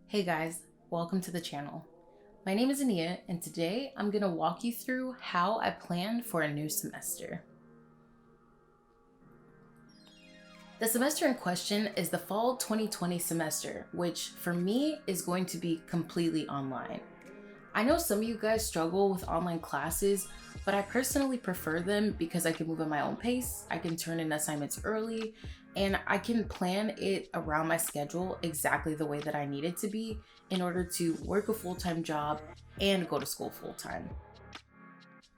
Hey guys, welcome to the channel. My name is Ania, and today I'm going to walk you through how I plan for a new semester. The semester in question is the fall 2020 semester, which for me is going to be completely online. I know some of you guys struggle with online classes, but I personally prefer them because I can move at my own pace, I can turn in assignments early, and I can plan it around my schedule exactly the way that I need it to be in order to work a full-time job and go to school full-time.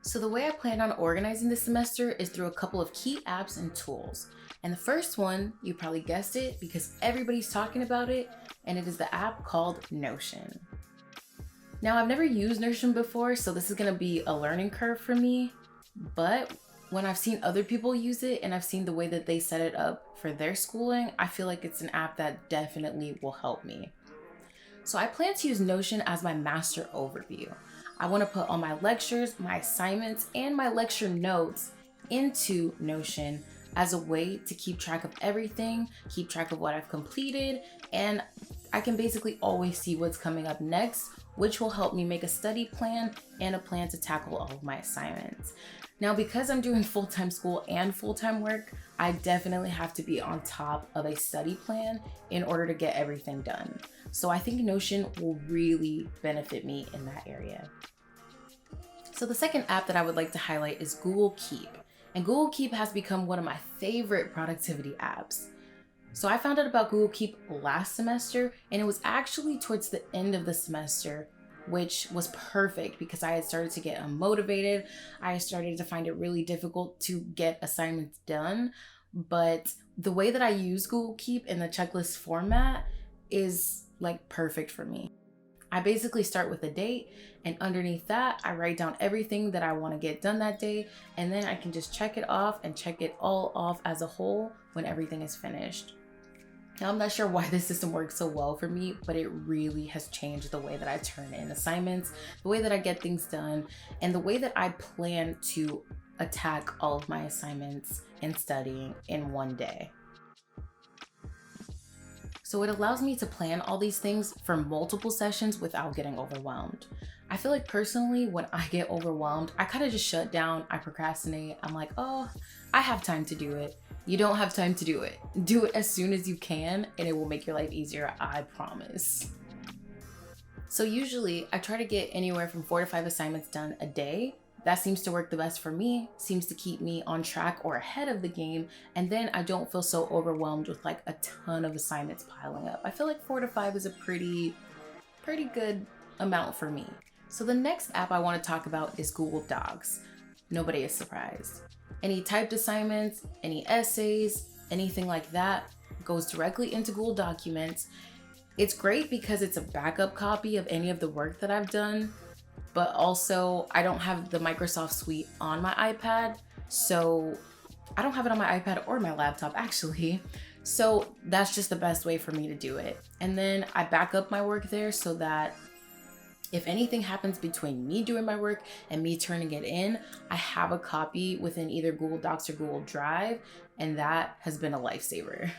So the way I plan on organizing this semester is through a couple of key apps and tools. And the first one, you probably guessed it because everybody's talking about it, and it is the app called Notion. Now, I've never used Notion before, so this is gonna be a learning curve for me, but when I've seen other people use it and I've seen the way that they set it up for their schooling, I feel like it's an app that definitely will help me. So I plan to use Notion as my master overview. I wanna put all my lectures, my assignments, and my lecture notes into Notion as a way to keep track of everything, keep track of what I've completed, and I can basically always see what's coming up next, which will help me make a study plan and a plan to tackle all of my assignments. Now, because I'm doing full-time school and full-time work, I definitely have to be on top of a study plan in order to get everything done. So I think Notion will really benefit me in that area. So the second app that I would like to highlight is Google Keep. And Google Keep has become one of my favorite productivity apps. So I found out about Google Keep last semester, and it was actually towards the end of the semester, which was perfect because I had started to get unmotivated. I started to find it really difficult to get assignments done. But the way that I use Google Keep in the checklist format is like perfect for me. I basically start with a date, and underneath that, I write down everything that I want to get done that day, and then I can just check it off and check it all off as a whole when everything is finished. Now, I'm not sure why this system works so well for me, but it really has changed the way that I turn in assignments, the way that I get things done, and the way that I plan to attack all of my assignments and studying in one day. So it allows me to plan all these things for multiple sessions without getting overwhelmed. I feel like personally, when I get overwhelmed, I kind of just shut down, I procrastinate. I'm like, oh, I have time to do it. You don't have time to do it. Do it as soon as you can, and it will make your life easier, I promise. So usually I try to get anywhere from 4 to 5 assignments done a day. That seems to work the best for me, seems to keep me on track or ahead of the game, and then I don't feel so overwhelmed with like a ton of assignments piling up. I feel like 4 to 5 is a pretty good amount for me. So the next app I want to talk about is Google Docs. Nobody is surprised. Any typed assignments, any essays, anything like that goes directly into Google Documents. It's great because it's a backup copy of any of the work that I've done, but also I don't have the Microsoft Suite on my iPad, so I don't have it on my iPad or my laptop actually. So that's just the best way for me to do it. And then I back up my work there so that if anything happens between me doing my work and me turning it in, I have a copy within either Google Docs or Google Drive, and that has been a lifesaver.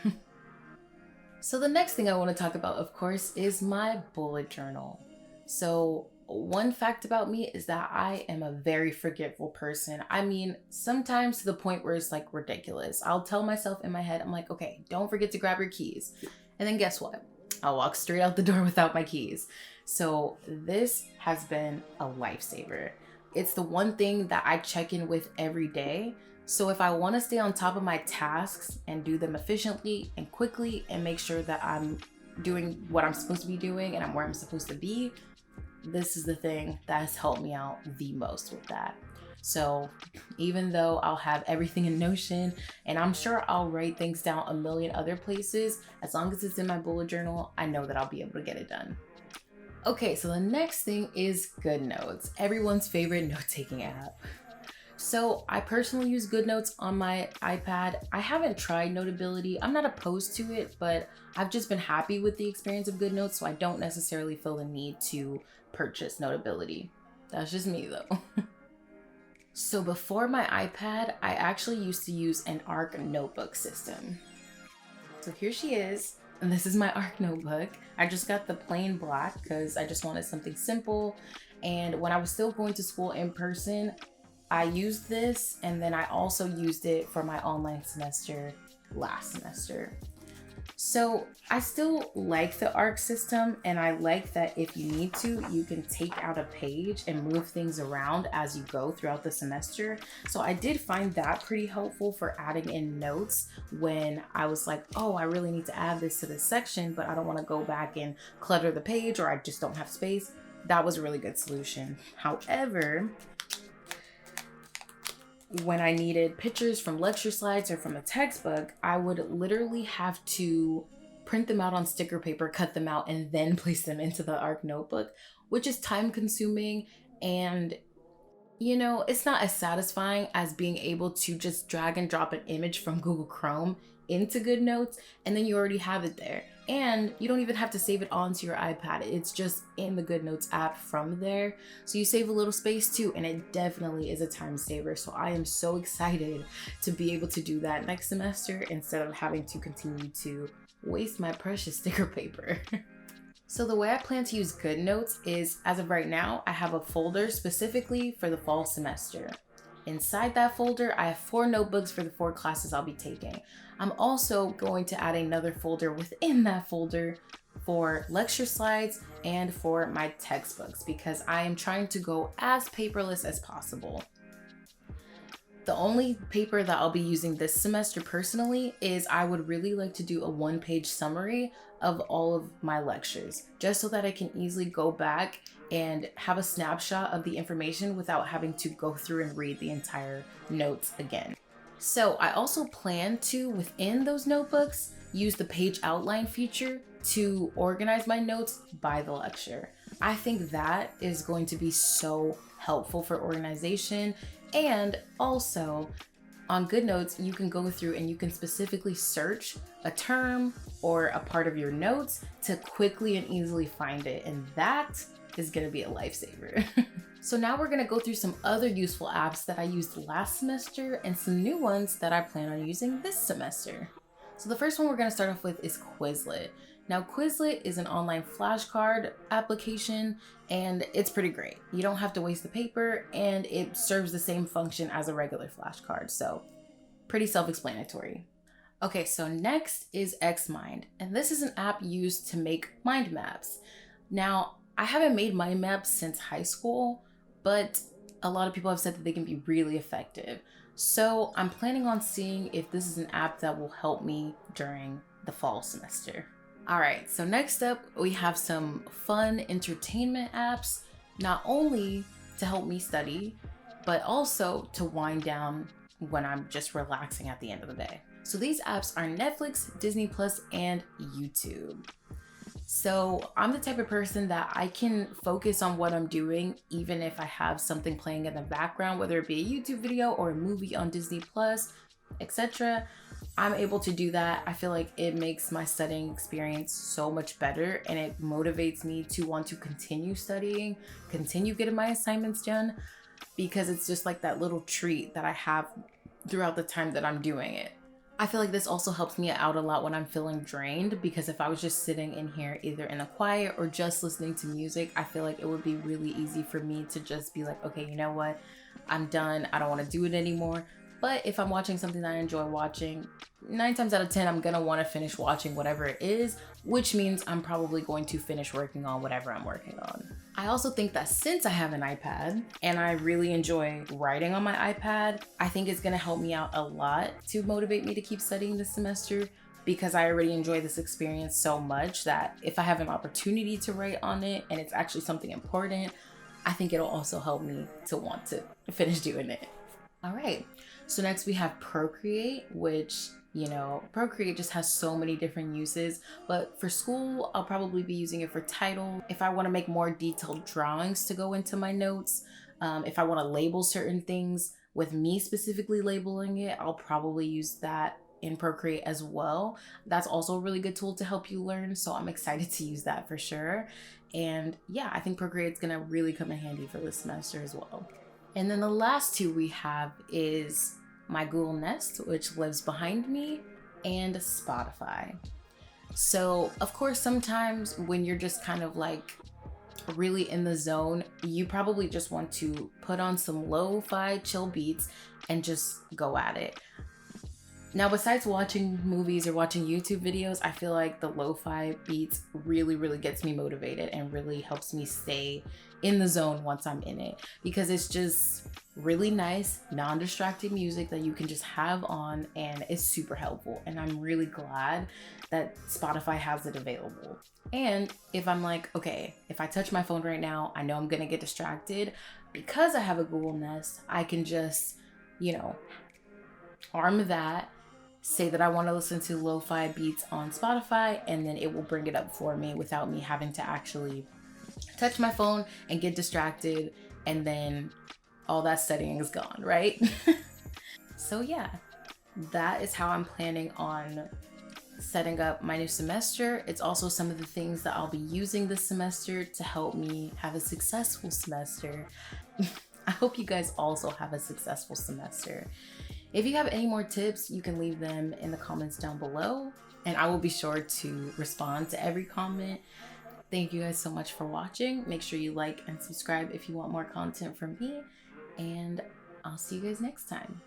So the next thing I want to talk about, of course, is my bullet journal. So one fact about me is that I am a very forgetful person. I mean, sometimes to the point where it's like ridiculous. I'll tell myself in my head, I'm like, okay, don't forget to grab your keys. And then guess what? I'll walk straight out the door without my keys. So this has been a lifesaver. It's the one thing that I check in with every day. So if I want to stay on top of my tasks and do them efficiently and quickly and make sure that I'm doing what I'm supposed to be doing and I'm where I'm supposed to be, this is the thing that has helped me out the most with that. So even though I'll have everything in Notion and I'm sure I'll write things down a million other places, as long as it's in my bullet journal, I know that I'll be able to get it done. Okay, so the next thing is GoodNotes, everyone's favorite note-taking app. So I personally use GoodNotes on my iPad. I haven't tried Notability. I'm not opposed to it, but I've just been happy with the experience of GoodNotes, so I don't necessarily feel the need to purchase Notability. That's just me though. So before my iPad, I actually used to use an Arc notebook system. So here she is. And this is my ARC notebook. I just got the plain black because I just wanted something simple. And when I was still going to school in person, I used this, and then I also used it for my online semester last semester. So I still like the ARC system, and I like that if you need to, you can take out a page and move things around as you go throughout the semester. So I did find that pretty helpful for adding in notes when I was like, oh, I really need to add this to this section, but I don't want to go back and clutter the page, or I just don't have space. That was a really good solution. However, when I needed pictures from lecture slides or from a textbook, I would literally have to print them out on sticker paper, cut them out, and then place them into the ARC notebook, which is time consuming, and it's not as satisfying as being able to just drag and drop an image from Google Chrome into GoodNotes, and then you already have it there. And you don't even have to save it onto your iPad. It's just in the GoodNotes app from there. So you save a little space too, and it definitely is a time saver. So I am so excited to be able to do that next semester instead of having to continue to waste my precious sticker paper. So the way I plan to use GoodNotes is, as of right now, I have a folder specifically for the fall semester. Inside that folder, I have 4 notebooks for the 4 classes I'll be taking. I'm also going to add another folder within that folder for lecture slides and for my textbooks, because I am trying to go as paperless as possible. The only paper that I'll be using this semester personally is I would really like to do a 1-page summary of all of my lectures, just so that I can easily go back and have a snapshot of the information without having to go through and read the entire notes again. So I also plan to, within those notebooks, use the page outline feature to organize my notes by the lecture. I think that is going to be so helpful for organization. And also on GoodNotes, you can go through and you can specifically search a term or a part of your notes to quickly and easily find it. And that is going to be a lifesaver. So now we're going to go through some other useful apps that I used last semester and some new ones that I plan on using this semester. So the first one we're going to start off with is Quizlet. Now, Quizlet is an online flashcard application, and it's pretty great. You don't have to waste the paper, and it serves the same function as a regular flashcard, so pretty self-explanatory. Okay, so next is Xmind, and this is an app used to make mind maps. Now, I haven't made mind maps since high school, but a lot of people have said that they can be really effective. So I'm planning on seeing if this is an app that will help me during the fall semester. All right, so next up, we have some fun entertainment apps, not only to help me study, but also to wind down when I'm just relaxing at the end of the day. So these apps are Netflix, Disney Plus, and YouTube. So I'm the type of person that I can focus on what I'm doing, even if I have something playing in the background, whether it be a YouTube video or a movie on Disney Plus, etc. I'm able to do that. I feel like it makes my studying experience so much better, and it motivates me to want to continue studying, continue getting my assignments done, because it's just like that little treat that I have throughout the time that I'm doing it. I feel like this also helps me out a lot when I'm feeling drained, because if I was just sitting in here either in the quiet or just listening to music, I feel like it would be really easy for me to just be like, okay, you know what? I'm done. I don't want to do it anymore. But if I'm watching something that I enjoy watching, 9 times out of 10, I'm going to want to finish watching whatever it is, which means I'm probably going to finish working on whatever I'm working on. I also think that since I have an iPad and I really enjoy writing on my iPad, I think it's going to help me out a lot to motivate me to keep studying this semester, because I already enjoy this experience so much that if I have an opportunity to write on it and it's actually something important, I think it'll also help me to want to finish doing it. All right. So next we have Procreate, which, Procreate just has so many different uses, but for school, I'll probably be using it for title. If I want to make more detailed drawings to go into my notes, if I want to label certain things with me specifically labeling it, I'll probably use that in Procreate as well. That's also a really good tool to help you learn, so I'm excited to use that for sure. And yeah, I think Procreate's gonna really come in handy for this semester as well. And then the last two we have is my Google Nest, which lives behind me, and Spotify. So, of course, sometimes when you're just kind of like really in the zone, you probably just want to put on some lo-fi chill beats and just go at it. Now, besides watching movies or watching YouTube videos, I feel like the lo-fi beats really gets me motivated and really helps me stay in the zone once I'm in it, because it's just really nice, non-distracting music that you can just have on, and it's super helpful. And I'm really glad that Spotify has it available. And if I'm like, okay, if I touch my phone right now, I know I'm gonna get distracted. Because I have a Google Nest, I can just, you know, arm that, say that I want to listen to lo-fi beats on Spotify, and then it will bring it up for me without me having to actually touch my phone and get distracted, and then all that setting is gone, right? So yeah, that is how I'm planning on setting up my new semester. It's also some of the things that I'll be using this semester to help me have a successful semester. I hope you guys also have a successful semester. If you have any more tips, you can leave them in the comments down below, and I will be sure to respond to every comment. Thank you guys so much for watching. Make sure you like and subscribe if you want more content from me, and I'll see you guys next time.